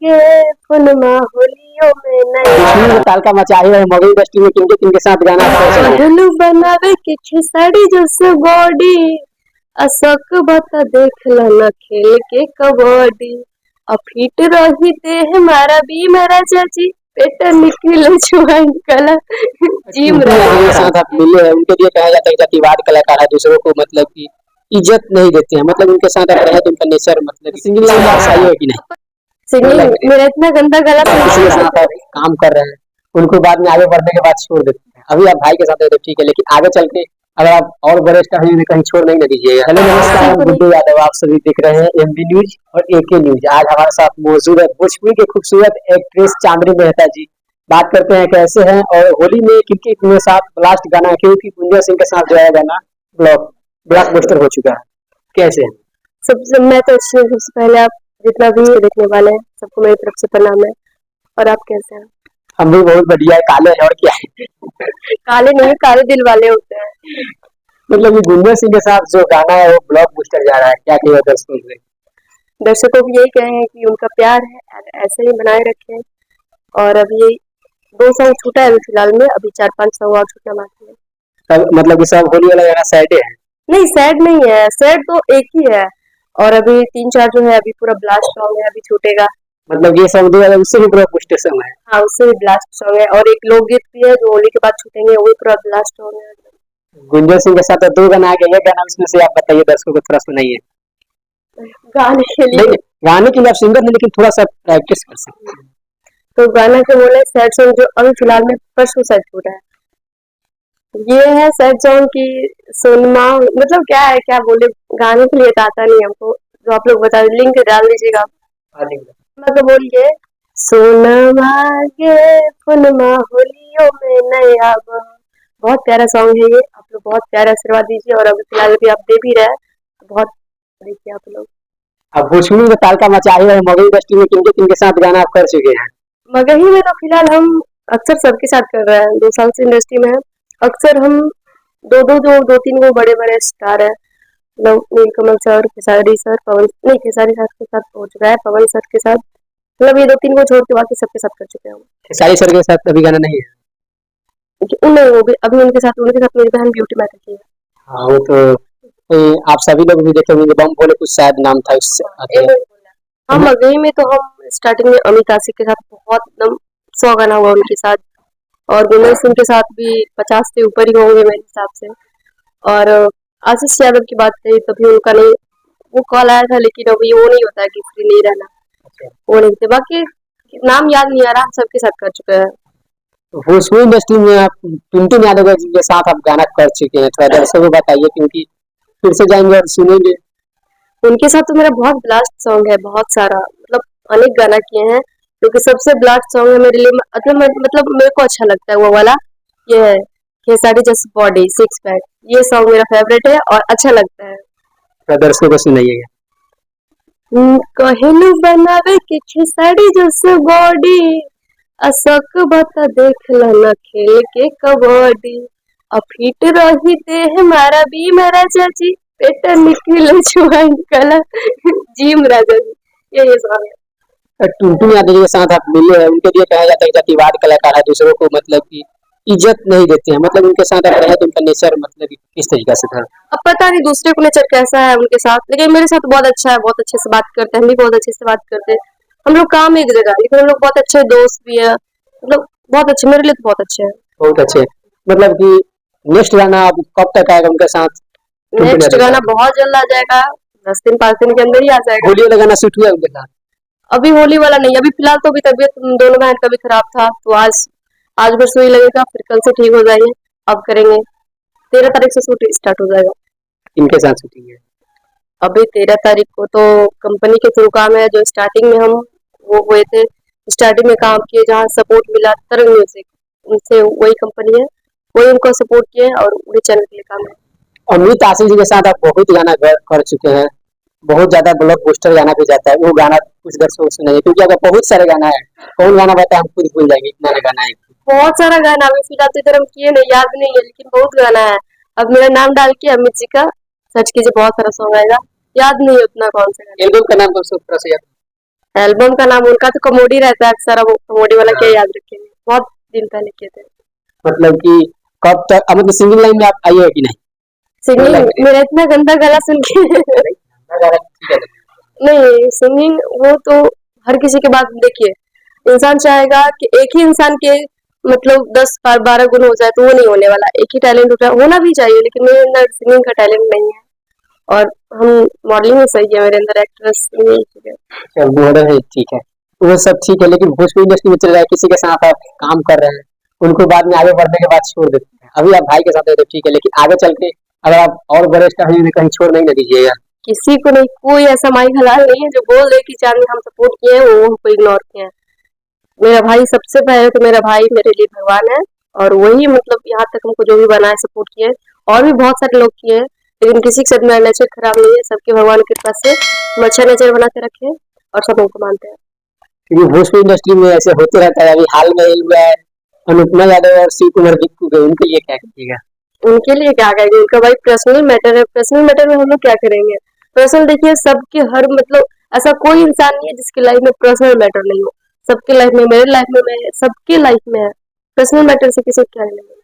गे फुनमा होलियो में नहीं तालका मचाही है मगही इंडस्ट्री में किनके साथ गाना पहलू बनावे के खिसाड़ी जैसे बॉडी असक बता देख न खेल के कबड्डी फिट रही देह मारा भी मारा चाची पेट निकले छुआई कला जिम के साथ आप मिले हैं उनके लिए कहा जाता है जातिवाद कलाकार है दूसरों को मतलब कि इज्जत नहीं देते हैं मतलब उनके साथ आप रहे तो उनका नेचर मतलब सिंगिंग सही है कि नहीं सिंगिंग मेरा इतना गंदा गला किसी के साथ आप काम कर रहे हैं उनको बाद में आगे बढ़ने के बाद छोड़ देते हैं अभी आप भाई के साथ है तो ठीक है लेकिन आगे चल के अगर आप और बड़े स्टार हैं कहीं छोड़ नहीं ना दीजिएगा। हेलो नमस्कार गुड्डू यादव आप सभी देख रहे हैं एमबी न्यूज और एके न्यूज। आज हमारे साथ मौजूद है भोजपुरी के खूबसूरत एक्ट्रेस चांदनी मेहता जी। बात करते हैं कैसे हैं और होली में किनके के साथ ब्लास्ट गाना है क्योंकि गुंजा सिंह के साथ जो है गाना ब्लॉकबस्टर हो चुका है। कैसे हैं? सबसे मैं तो सबसे पहले आप जितना भी देखने वाले हैं सबको मेरी तरफ से प्रणाम है। और आप कैसे हैं? हम भी बहुत बढ़िया है। काले हैं और क्या है काले नहीं काले दिल वाले होते हैं। मतलब ये गुंजा सिंह के साथ जो गाना है वो ब्लॉकबस्टर जा रहा है क्या कहेगा दर्शकों को यही कहेंगे कि उनका प्यार है ऐसे ही बनाए रखें। और अभी 2 सॉन्ग छूटा है अभी फिलहाल में अभी 4-5 सॉन्ग और छूटना बाकी है। सब मतलब कि सब होली वाला गाना सैड है? नहीं सैड नहीं है सैड तो एक ही है और अभी 3-4 जो है अभी पूरा ब्लास्ट सॉन्ग है अभी छूटेगा। मतलब ये सॉन्ग जो है उससे भी ब्लॉकबस्टर सॉन्ग है। हाँ उससे भी ब्लास्ट सॉन्ग है और एक लोकगीत भी है जो होली के बाद छूटेंगे वो पूरा ब्लास्ट सॉन्ग है। गुंजा सिंह के साथ 2 गाना आ गया ये गाना उसमें से आप बताइए दर्शकों को थोड़ा सुनाइए। गाने के लिए गाने के लिए आप सिंगर नहीं लेकिन थोड़ा सा प्रैक्टिस कर सकते हैं। तो गाना के बोले सैड सॉन्ग जो अभी फिलहाल में परसों सैड छूटा है ये है सैड सॉन्ग की सोनमा मतलब क्या है क्या बोले गाने के लिए आता नहीं हमको जो आप लोग बता लिंक डाल दीजिएगा। मतलब बोलिए सोनमा गे फुनमा होलियो में नया बहुत प्यारा सॉन्ग है ये आप लोग बहुत प्यारा आशीर्वाद दीजिए और अभी फिलहाल भी आप दे भी रहे हैं बहुत देखिए आप लोग। अब भोजपुरी में तालका मचाही है मगही इंडस्ट्री में किनके साथ गाना आप कर चुके हैं? मगही में तो फिलहाल हम अक्सर सबके साथ कर रहे हैं 2 साल से इंडस्ट्री में है। अक्सर हम 2-3 वो बड़े बड़े स्टार है नीलकमल सर खेसारी सर पवन नहीं खेसारी सर के साथ हो चुका है पवन सर के साथ मतलब ये 2-3 को छोड़ के बाकी सबके साथ कर चुके हैं। खेसारी सर के साथ अभी गाना नहीं है? नहीं वो भी अभी उनके साथ मेरी बहन ब्यूटी मैटर की है। हाँ वो तो आप सभी लोग भी देखे होंगे बम बोले कुछ शायद नाम था उससे। हम मगही में तो हम स्टार्टिंग में अमित आसिफ के साथ बहुत एकदम 100 गाना हुआ उनके साथ और गुंजा सिंह के साथ भी 50 से ऊपर ही होंगे मेरे हिसाब से। और आशीष यादव की बात कही तभी उनका नहीं वो कॉल आया था लेकिन अभी वो नहीं होता है कि फ्री नहीं रहना वो नहीं थे बाकी नाम याद नहीं आ रहा हम सबके साथ कर चुके हैं। भोजपुरी इंडस्ट्री में आप पिंटू यादव के साथ आप गाना कर चुके हैं थोड़ा दर्शकों को बताइए क्योंकि फिर से जाएंगे और सुनेंगे। उनके साथ तो मेरा बहुत ब्लास्ट सॉन्ग है बहुत सारा मतलब अनेक गाना किए हैं क्योंकि सबसे ब्लास्ट सॉन्ग है मेरे लिए मतलब मेरे को अच्छा लगता है वो वाला ये है खेसारी जस्ट बॉडी 6 पैक ये सॉन्ग मेरा फेवरेट है और अच्छा लगता है। दर्शकों को सुनाइएगा। कहलू बनावे के खेसारी जस्ट बॉडी असक बता देख न खेल के कबड्डी फिट रही देह मारा भी मारा चाची पेट निकले छुआई कला जिम राजा जी ये सॉन्ग है। टुनटुन यादव जी के साथ आप मिले हैं उनके लिए कहा जाता है जातिवाद कलाकार है दूसरों को मतलब कि इज्जत नहीं देते हैं मतलब उनके साथ आप रहे तो उनका नेचर मतलब किस तरीके से था? अब पता नहीं दूसरे को नेचर कैसा है उनके साथ लेकिन मेरे साथ बहुत अच्छा है बहुत अच्छे से बात करते हैं हम भी बहुत अच्छे से बात करते हैं हम लोग काम एक जगह लेकिन हम लोग बहुत अच्छे दोस्त भी है मतलब बहुत अच्छे मेरे लिए तो बहुत अच्छे है। बहुत अच्छे मतलब कि नेक्स्ट गाना आप कब तक आएगा उनके साथ? नेक्स्ट गाना बहुत जल्द आ जाएगा 10-5 दिन के अंदर ही आ जाएगा। होली वाला गाना शूट हुआ उनके साथ? अभी होली वाला नहीं अभी फिलहाल तो अभी तबीयत दोनों बहन का भी खराब था तो आज बस वही लगेगा फिर कल से ठीक हो जाएंगे अब करेंगे 13 तारीख से शूट स्टार्ट हो जाएगा। इनके साथ शूटिंग है अभी 13 तारीख को तो कंपनी के थ्रू काम है जो स्टार्टिंग में हम वो हुए थे स्टार्टिंग में काम किए जहाँ सपोर्ट मिला तरंग म्यूजिक उनसे वही कंपनी है वही उनको सपोर्ट किए और उन्हीं चैनल के लिए काम है। अमित आशीष जी के साथ आप बहुत गाना कर चुके हैं बहुत ज्यादा ब्लॉकबस्टर गाना भी जाता है वो गाना कुछ दर्शकों को सुनाइए क्योंकि अगर बहुत सारे गाना है कौन गाना बताए हम खुद भूल जाएंगे इतना गाना है। बहुत सारा गाना अभी फिलहाल तो इधर हम किए नहीं याद नहीं है लेकिन बहुत गाना है अब मेरा नाम डाल के अमित जी का सर्च कीजिए बहुत सारा सॉन्ग आएगा याद नहीं है उतना कौन सा एल्बम का नाम कौन सा? एल्बम का नाम उनका तो कमोडी रहता है अक्सर, अब वो कमोडी वाला क्या याद रखेंगे, बहुत दिन पहले किए थे। मतलब कि कब तक अब मतलब सिंगिंग लाइन में आप आई हो कि नहीं? सिंगिंग मेरा इतना गंदा गला सुन के ठीक है। नहीं, सिंगिंग वो तो हर किसी के बात देखिए, इंसान चाहेगा कि एक ही इंसान के मतलब 10 बार 12 गुण हो जाए तो वो नहीं होने वाला, एक ही टैलेंट होना भी चाहिए, लेकिन मेरे अंदर सिंगिंग का टैलेंट नहीं है। और हम मॉडलिंग में सही है, मेरे अंदर एक्ट्रेस नहीं है। चल मॉडल है ठीक है, वो सब ठीक है, लेकिन भोजपुरी इंडस्ट्री में चल रहा है, किसी के साथ आप काम कर रहे हैं, उनको बाद में आगे बढ़ने के बाद छोड़ देते हैं। अभी आप भाई के साथ है तो ठीक है, लेकिन आगे चल के अगर आप और बड़े स्टार हैं, कहीं छोड़ नहीं ना दीजिएगा। किसी को नहीं, कोई ऐसा माई हलाल नहीं है जो बोल दे कि चांदी हम सपोर्ट किए हैं वो हमको इग्नोर किए हैं। मेरा भाई सबसे पहले तो मेरा भाई मेरे लिए भगवान है, और वही मतलब यहाँ तक हमको जो भी बनाए सपोर्ट किए, और भी बहुत सारे लोग किए हैं, लेकिन किसी के साथ मेरा नेचर खराब नहीं है, सबके भगवान की कृपा से हम अच्छा नेचर बना के रखे हैं और सब हमको मानते हैं। क्योंकि भोजपुरी इंडस्ट्री में ऐसे होते रहता है, अभी हाल में ही हुआ है अनुपमा यादव और शिव कुमार बिक्कू के, उनके लिए क्या कीजिएगा? उनके लिए क्या करेंगे, उनका भाई पर्सनल मैटर है, पर्सनल मैटर में हम लोग क्या करेंगे। पर्सनल देखिए, सबके हर मतलब ऐसा कोई इंसान नहीं है जिसकी लाइफ में पर्सनल मैटर नहीं हो, सबके लाइफ में, मेरे लाइफ में, सबके लाइफ में है, पर्सनल मैटर से किसी को क्या लेना।